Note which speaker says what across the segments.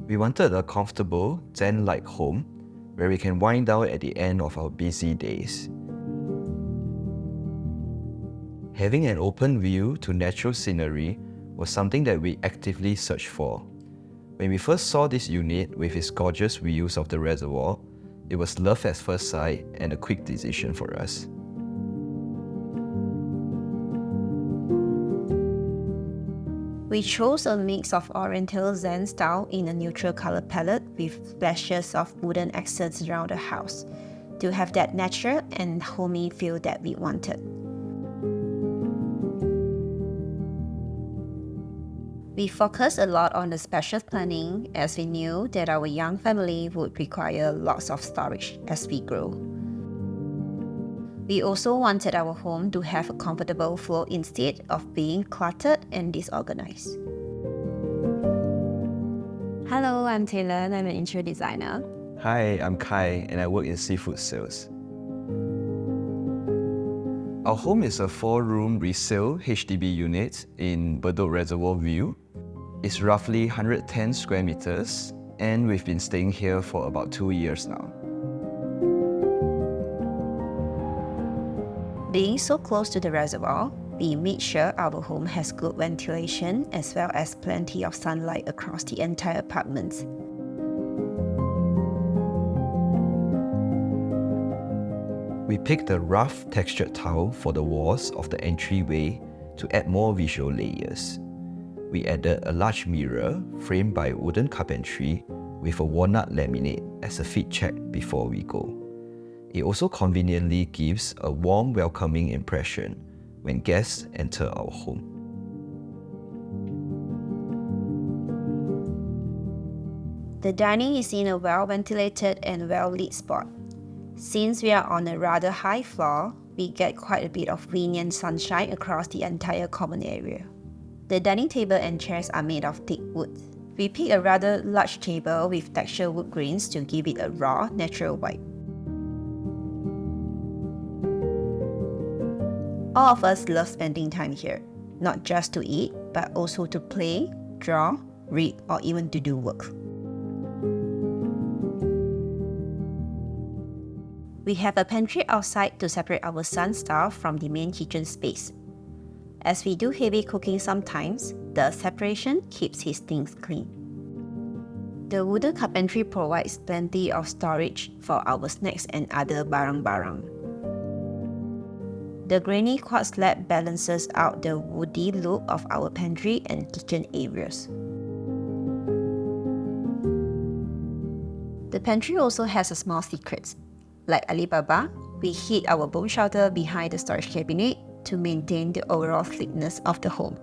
Speaker 1: We wanted a comfortable, zen-like home where we can wind down at the end of our busy days. Having an open view to natural scenery was something that we actively searched for. When we first saw this unit with its gorgeous views of the reservoir, it was love at first sight and a quick decision for us.
Speaker 2: We chose a mix of Oriental Zen style in a neutral color palette with splashes of wooden accents around the house to have that natural and homey feel that we wanted. We focused a lot on the spacious planning as we knew that our young family would require lots of storage as we grow. We also wanted our home to have a comfortable flow instead of being cluttered and disorganized. Hello, I'm Tayllen. I'm an interior designer.
Speaker 1: Hi, I'm Kai and I work in seafood sales. Our home is a 4-room resale HDB unit in Bedok Reservoir view. It's roughly 110 square meters and we've been staying here for about 2 years now.
Speaker 2: Being so close to the reservoir, we made sure our home has good ventilation as well as plenty of sunlight across the entire apartment.
Speaker 1: We picked a rough textured tile for the walls of the entryway to add more visual layers. We added a large mirror framed by wooden carpentry with a walnut laminate as a fit check before we go. It also conveniently gives a warm, welcoming impression when guests enter our home.
Speaker 2: The dining is in a well-ventilated and well-lit spot. Since we are on a rather high floor, we get quite a bit of wind and sunshine across the entire common area. The dining table and chairs are made of thick wood. We picked a rather large table with textured wood grains to give it a raw, natural vibe. All of us love spending time here, not just to eat, but also to play, draw, read, or even to do work. We have a pantry outside to separate our son's stuff from the main kitchen space. As we do heavy cooking sometimes, the separation keeps his things clean. The wooden carpentry provides plenty of storage for our snacks and other barang-barang. The grainy quartz slab balances out the woody look of our pantry and kitchen areas. The pantry also has a small secret. Like Alibaba, we hid our bone shelter behind the storage cabinet to maintain the overall sleekness of the home.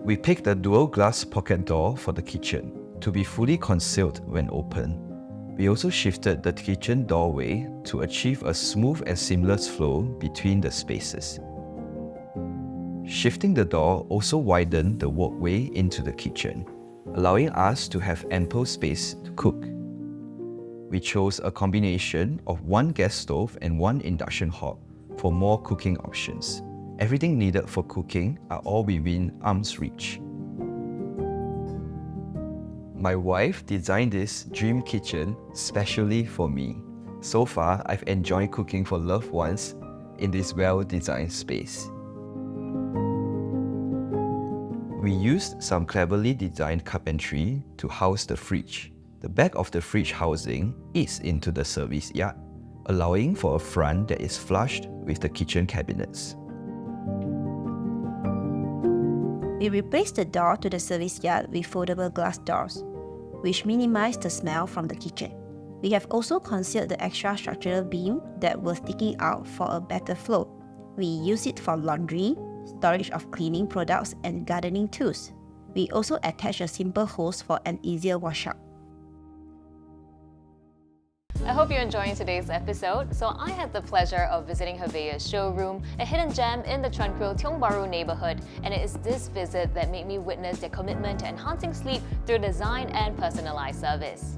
Speaker 1: We picked a dual glass pocket door for the kitchen to be fully concealed when open. We also shifted the kitchen doorway to achieve a smooth and seamless flow between the spaces. Shifting the door also widened the walkway into the kitchen, allowing us to have ample space to cook. We chose a combination of one gas stove and one induction hob for more cooking options. Everything needed for cooking are all within arm's reach. My wife designed this dream kitchen specially for me. So far, I've enjoyed cooking for loved ones in this well-designed space. We used some cleverly designed carpentry to house the fridge. The back of the fridge housing is into the service yard, allowing for a front that is flushed with the kitchen cabinets.
Speaker 2: We replaced the door to the service yard with foldable glass doors, which minimize the smell from the kitchen. We have also concealed the extra structural beam that was sticking out for a better flow. We use it for laundry, storage of cleaning products, and gardening tools. We also attach a simple hose for an easier washout.
Speaker 3: I hope you're enjoying today's episode. So I had the pleasure of visiting Heveya's showroom, a hidden gem in the tranquil Tiong Bahru neighborhood, and it is this visit that made me witness their commitment to enhancing sleep through design and personalized service.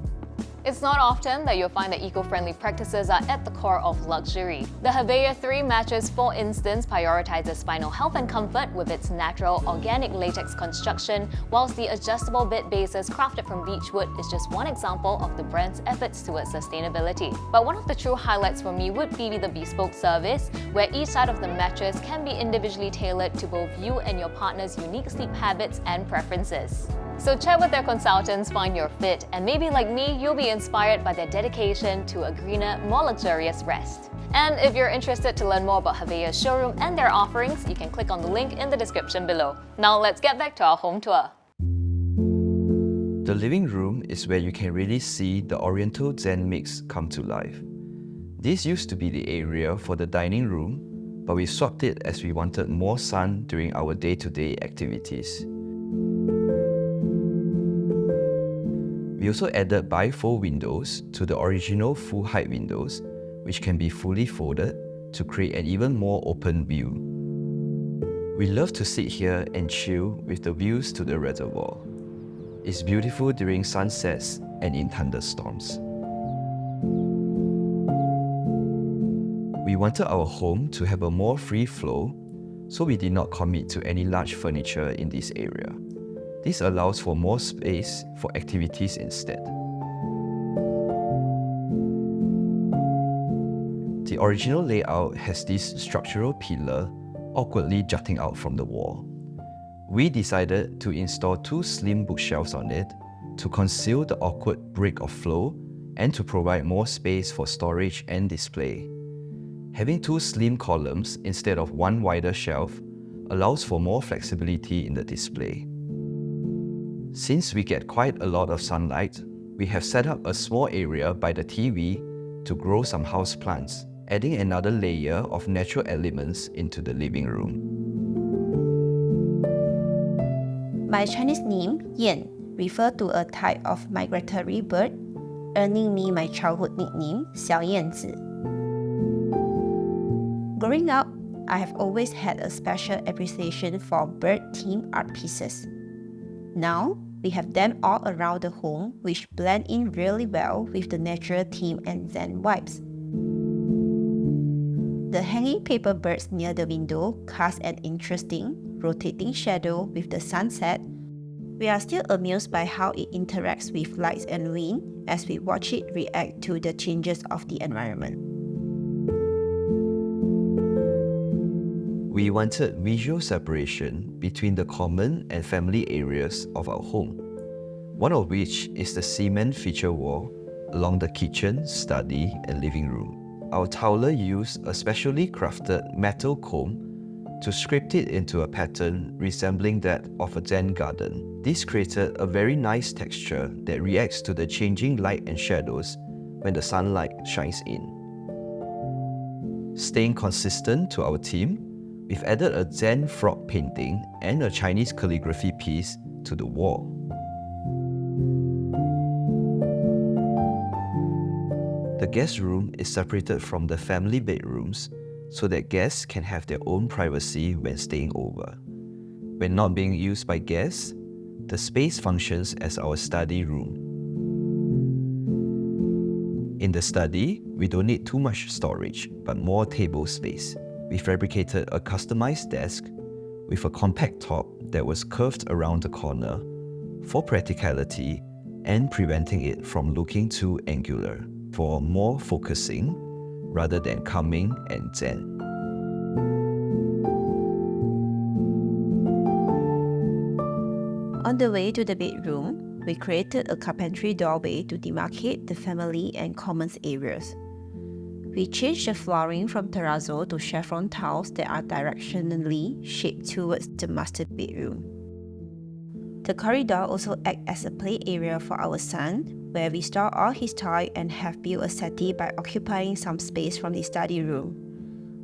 Speaker 3: It's not often that you'll find that eco-friendly practices are at the core of luxury. The Heveya 3 mattress, for instance, prioritizes spinal health and comfort with its natural organic latex construction, whilst the adjustable bed bases crafted from beechwood is just one example of the brand's efforts towards sustainability. But one of the true highlights for me would be the bespoke service, where each side of the mattress can be individually tailored to both you and your partner's unique sleep habits and preferences. So chat with their consultants, find your fit, and maybe like me, you'll be inspired by their dedication to a greener, more luxurious rest. And if you're interested to learn more about Heveya's showroom and their offerings, you can click on the link in the description below. Now let's get back to our home tour.
Speaker 1: The living room is where you can really see the Oriental Zen mix come to life. This used to be the area for the dining room, but we swapped it as we wanted more sun during our day-to-day activities. We also added bifold windows to the original full-height windows, which can be fully folded to create an even more open view. We love to sit here and chill with the views to the reservoir. It's beautiful during sunsets and in thunderstorms. We wanted our home to have a more free flow, so we did not commit to any large furniture in this area. This allows for more space for activities instead. The original layout has this structural pillar awkwardly jutting out from the wall. We decided to install 2 slim bookshelves on it to conceal the awkward break of flow and to provide more space for storage and display. Having 2 slim columns instead of 1 wider shelf allows for more flexibility in the display. Since we get quite a lot of sunlight, we have set up a small area by the TV to grow some houseplants, adding another layer of natural elements into the living room.
Speaker 2: My Chinese name, Yan, refers to a type of migratory bird, earning me my childhood nickname, 小燕子. Growing up, I have always had a special appreciation for bird-themed art pieces. Now, we have them all around the home, which blend in really well with the natural theme and Zen vibes. The hanging paper birds near the window cast an interesting, rotating shadow with the sunset. We are still amused by how it interacts with lights and wind as we watch it react to the changes of the environment.
Speaker 1: We wanted visual separation between the common and family areas of our home, one of which is the cement feature wall along the kitchen, study, and living room. Our toweler used a specially crafted metal comb to script it into a pattern resembling that of a Zen garden. This created a very nice texture that reacts to the changing light and shadows when the sunlight shines in. Staying consistent to our theme, we've added a Zen frog painting and a Chinese calligraphy piece to the wall. The guest room is separated from the family bedrooms so that guests can have their own privacy when staying over. When not being used by guests, the space functions as our study room. In the study, we don't need too much storage, but more table space. We fabricated a customized desk with a compact top that was curved around the corner for practicality and preventing it from looking too angular, for more focusing rather than calming and zen.
Speaker 2: On the way to the bedroom, we created a carpentry doorway to demarcate the family and commons areas. We changed the flooring from terrazzo to chevron tiles that are directionally shaped towards the master bedroom. The corridor also acts as a play area for our son, where we store all his toys and have built a settee by occupying some space from the study room,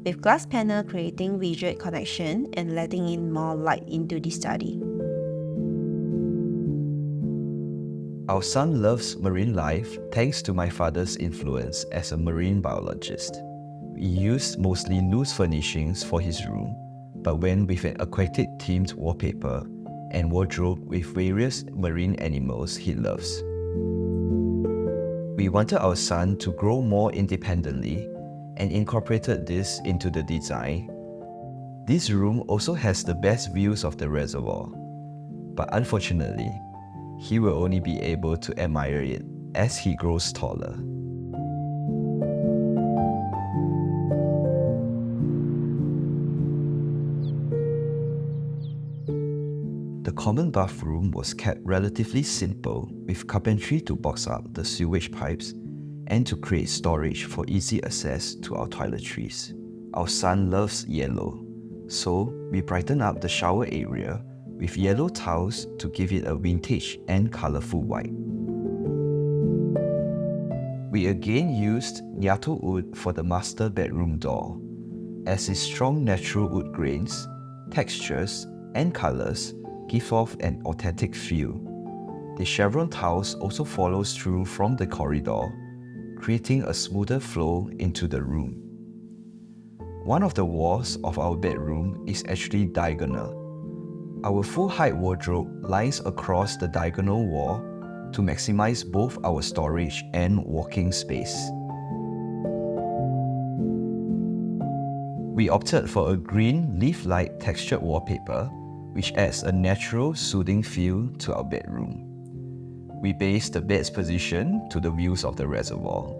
Speaker 2: with glass panel creating visual connection and letting in more light into the study.
Speaker 1: Our son loves marine life thanks to my father's influence as a marine biologist. We used mostly loose furnishings for his room, but went with an aquatic-themed wallpaper and wardrobe with various marine animals he loves. We We wanted our son to grow more independently and incorporated this into the design. This room also has the best views of the reservoir, but unfortunately, he will only be able to admire it as he grows taller. The common bathroom was kept relatively simple, with carpentry to box up the sewage pipes and to create storage for easy access to our toiletries. Our son loves yellow, so we brightened up the shower area with yellow tiles to give it a vintage and colourful white. We again used Nyato wood for the master bedroom door, as its strong natural wood grains, textures, and colours give off an authentic feel. The chevron tiles also follows through from the corridor, creating a smoother flow into the room. One of the walls of our bedroom is actually diagonal. Our full-height wardrobe lies across the diagonal wall to maximize both our storage and walking space. We opted for a green leaf-like textured wallpaper, which adds a natural, soothing feel to our bedroom. We based the bed's position to the views of the reservoir.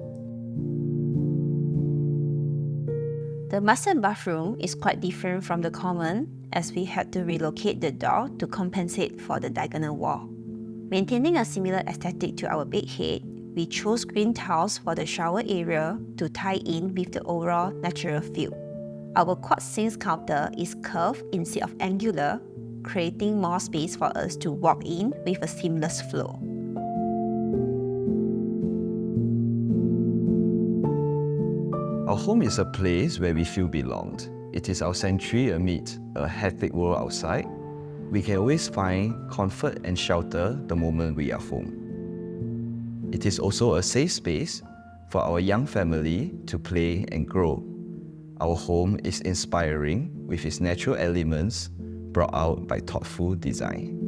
Speaker 2: The master bathroom is quite different from the common, as we had to relocate the door to compensate for the diagonal wall. Maintaining a similar aesthetic to our bed head, we chose green tiles for the shower area to tie in with the overall natural feel. Our quartz sinks counter is curved instead of angular, creating more space for us to walk in with a seamless flow.
Speaker 1: Our home is a place where we feel belonged. It is our sanctuary amid a hectic world outside. We can always find comfort and shelter the moment we are home. It is also a safe space for our young family to play and grow. Our home is inspiring with its natural elements brought out by thoughtful design.